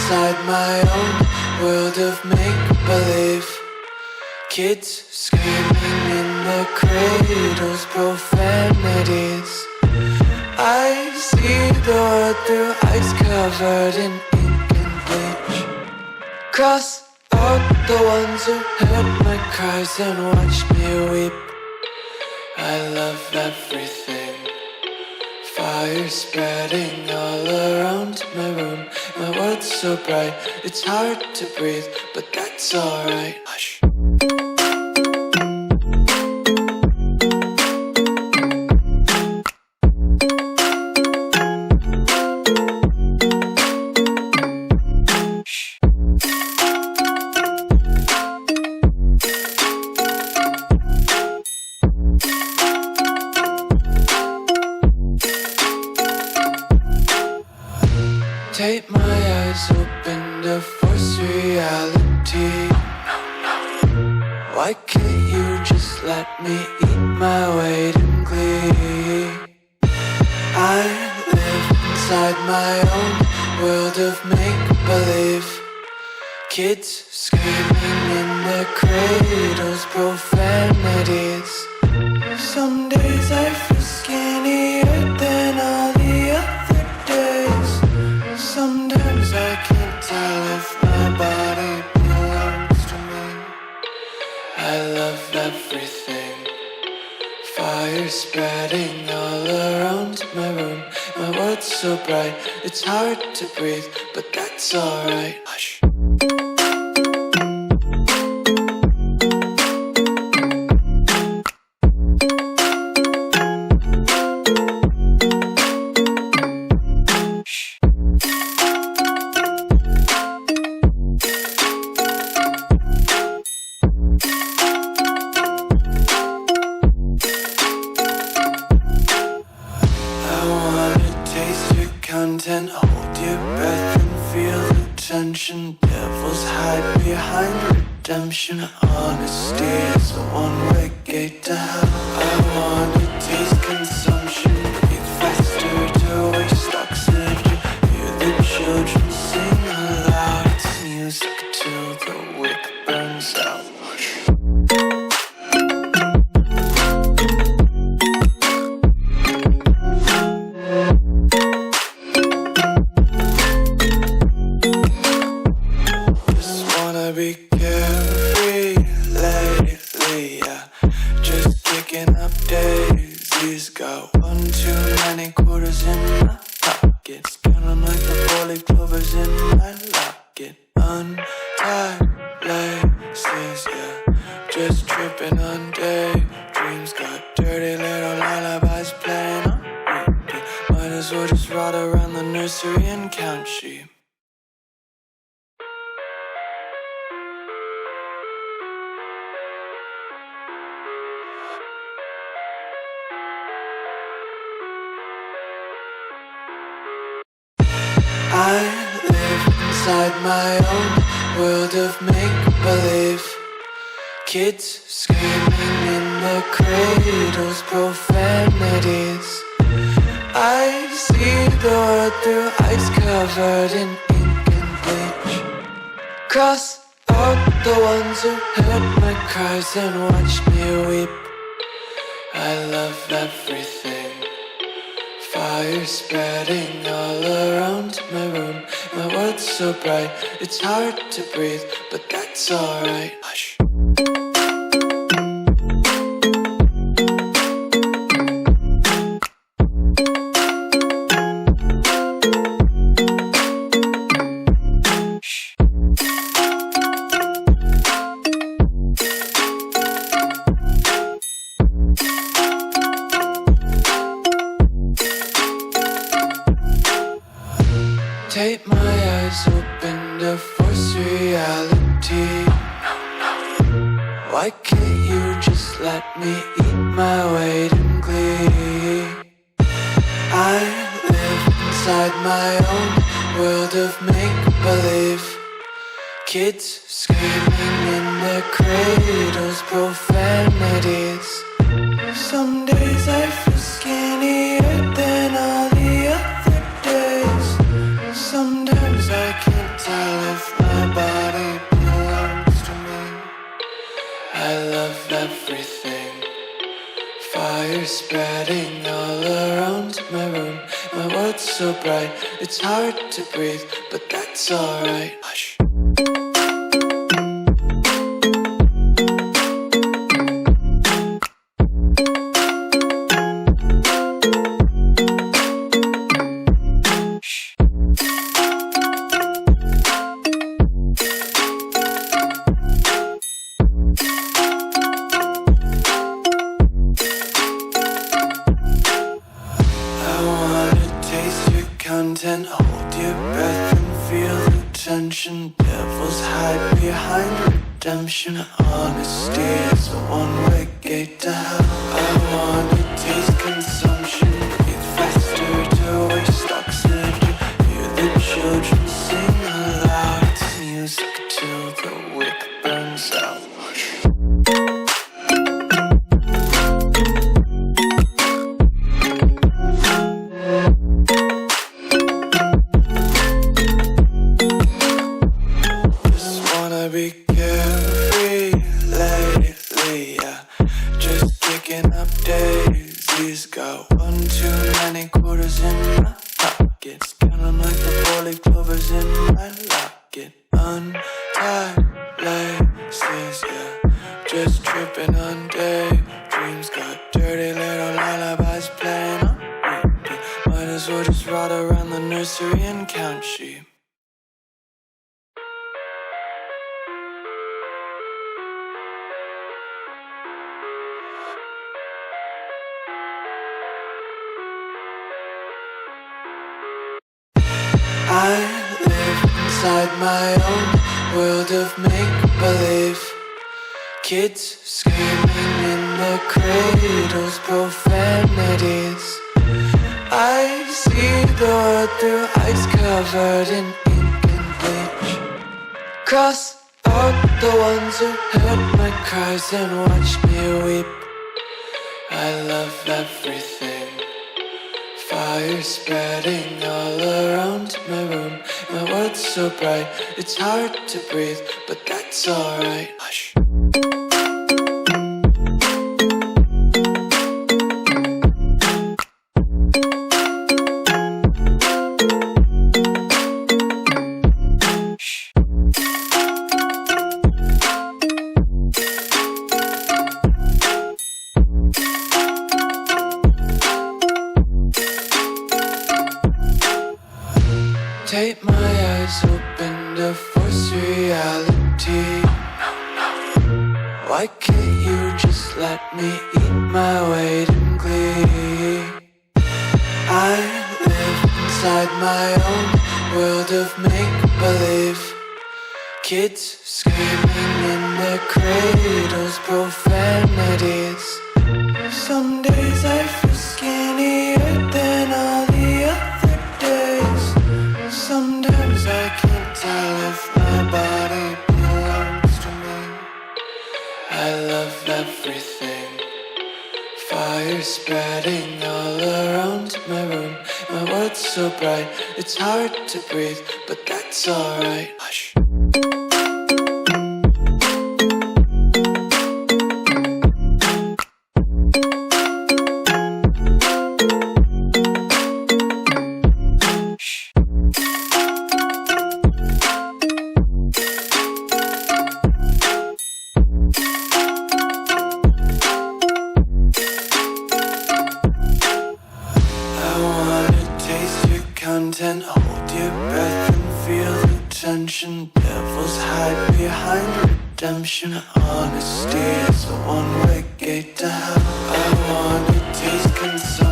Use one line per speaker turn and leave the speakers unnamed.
inside my own world of make-believe. Kids screaming in their cradles, profanities. I see the world through ice covered in ink and bleach. Cross out the ones who heard my cries and watched me weep. I love everything. Fire spreading all around my room. My world's so bright, it's hard to breathe, but that's alright. Hush. Take my eyes open to force reality. Why can't you just let me eat my weight in glee? I live inside my own world of make-believe. Kids screaming in their cradles, profanities. Some days I feel skinnier than all the other days. Sometimes I can't tell if my body belongs to me. I love everything. Fire spreading all around my room. My world's so bright, it's hard to breathe, but that's alright. Hush. Content, hold your breath and feel the tension. Devils hide behind redemption. Honesty is a one-way gate to hell. I wanna taste consumption. Breathe faster to waste oxygen. Hear the children sing aloud. It's music till the wick burns out. Be carefree lately, yeah. Just kicking up daisies. Got one too many quarters in my pockets. Counting like the four-leaf clovers in my locket. Untied laces, yeah. Just tripping on daydreams. Got dirty little lullabies playing on repeat. Might as well just ride around the nursery and count sheep. I live inside my own world of make-believe. Kids screaming in their cradles, profanities. I see the world through ice covered in ink and bleach. Cross out the ones who heard my cries and watched me weep. I love everything. Fire spreading all around my room. My world's so bright, it's hard to breathe, but that's alright. Hush. Take my eyes open to force reality. Why can't you just let me eat my weight in glee? I live inside my own world of make-believe. Kids screaming in their cradles, profanities. Some days I feel skinnier than all the other days. Sometimes I can't tell spreading all around my room. My world's so bright, it's hard to breathe, but that's alright. Hush. Hold your breath and feel the tension. Devils hide behind redemption. Honesty is a one-way gate to hell. I wanna taste consumption. Breathe faster to waste oxygen. Hear the children sing aloud. It's music till the wick burns out. Be carefree lately, yeah. Just kicking up daisies. Got one too many quarters in my pockets. Counting like the four-leaf clovers in my locket. Untied laces, yeah. Just tripping on daydreams. Got dirty little lullabies playing on repeat. Might as well just ride around the nursery and count sheep. I live inside my own world of make-believe. Kids screaming in their cradles, profanities. I see the world through eyes covered in ink and bleach. Cross out the ones who heard my cries and watched me weep. I love everything. Fire spreading all around my room. My world's so bright, it's hard to breathe, but that's alright. Hush. Take my eyes open to force reality. Why can't you just let me eat my weight in glee? I live inside my own world of make-believe. Kids screaming in their cradles, profanities. Some days I feel skinnier than all the other days. Sometimes I can't tell if my body belongs to me. I love everything. Fire spreading all around my room. My world's so bright, it's hard to breathe, but that's alright. Hush. Hold your breath and feel the tension. Devils hide behind redemption. Honesty is a one-way gate to hell. I wanna taste consumption.